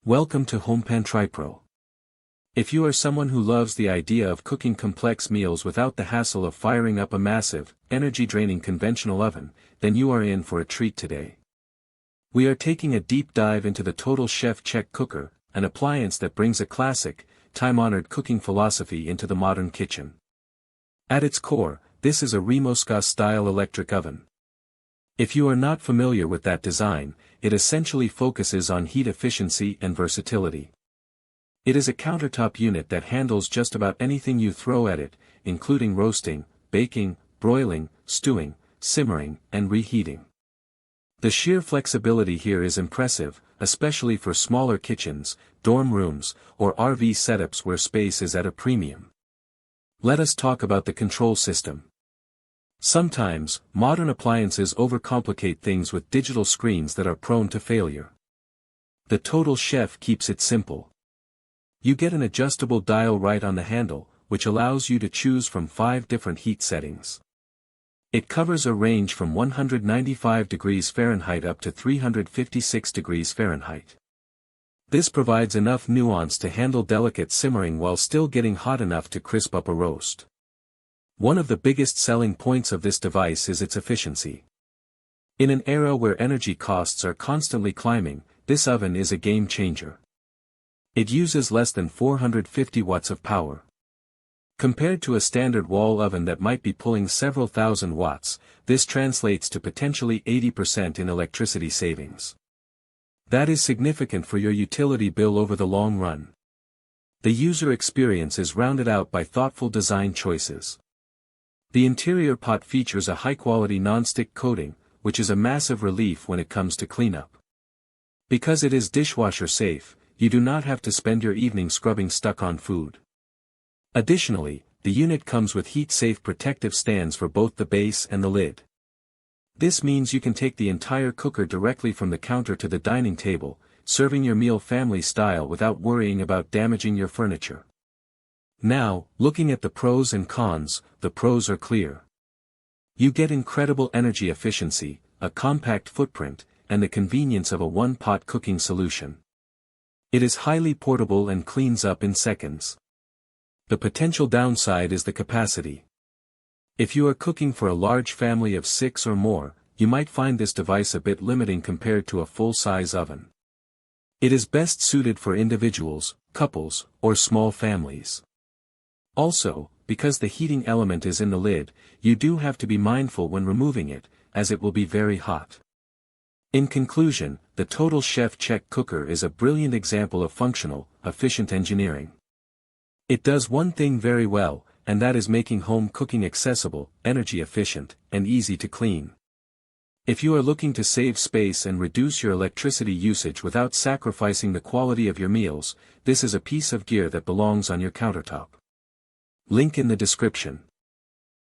Welcome to HomePan TriPro. If you are someone who loves the idea of cooking complex meals without the hassle of firing up a massive, energy-draining conventional oven, then you are in for a treat today. We are taking a deep dive into the Total Chef Czech Cooker, an appliance that brings a classic, time-honored cooking philosophy into the modern kitchen. At its core, this is a Remoska-style electric oven. If you are not familiar with that design, it essentially focuses on heat efficiency and versatility. It is a countertop unit that handles just about anything you throw at it, including roasting, baking, broiling, stewing, simmering, and reheating. The sheer flexibility here is impressive, especially for smaller kitchens, dorm rooms, or RV setups where space is at a premium. Let us talk about the control system. Sometimes, modern appliances overcomplicate things with digital screens that are prone to failure. The Total Chef keeps it simple. You get an adjustable dial right on the handle, which allows you to choose from 5 different heat settings. It covers a range from 195 degrees Fahrenheit up to 356 degrees Fahrenheit. This provides enough nuance to handle delicate simmering while still getting hot enough to crisp up a roast. One of the biggest selling points of this device is its efficiency. In an era where energy costs are constantly climbing, this oven is a game changer. It uses less than 450 watts of power. Compared to a standard wall oven that might be pulling several thousand watts, this translates to potentially 80% in electricity savings. That is significant for your utility bill over the long run. The user experience is rounded out by thoughtful design choices. The interior pot features a high-quality non-stick coating, which is a massive relief when it comes to cleanup. Because it is dishwasher safe, you do not have to spend your evening scrubbing stuck-on food. Additionally, the unit comes with heat-safe protective stands for both the base and the lid. This means you can take the entire cooker directly from the counter to the dining table, serving your meal family style without worrying about damaging your furniture. Now, looking at the pros and cons, the pros are clear. You get incredible energy efficiency, a compact footprint, and the convenience of a one-pot cooking solution. It is highly portable and cleans up in seconds. The potential downside is the capacity. If you are cooking for a large family of 6 or more, you might find this device a bit limiting compared to a full-size oven. It is best suited for individuals, couples, or small families. Also, because the heating element is in the lid, you do have to be mindful when removing it, as it will be very hot. In conclusion, the Total Chef Czech Cooker is a brilliant example of functional, efficient engineering. It does one thing very well, and that is making home cooking accessible, energy efficient, and easy to clean. If you are looking to save space and reduce your electricity usage without sacrificing the quality of your meals, this is a piece of gear that belongs on your countertop. Link in the description.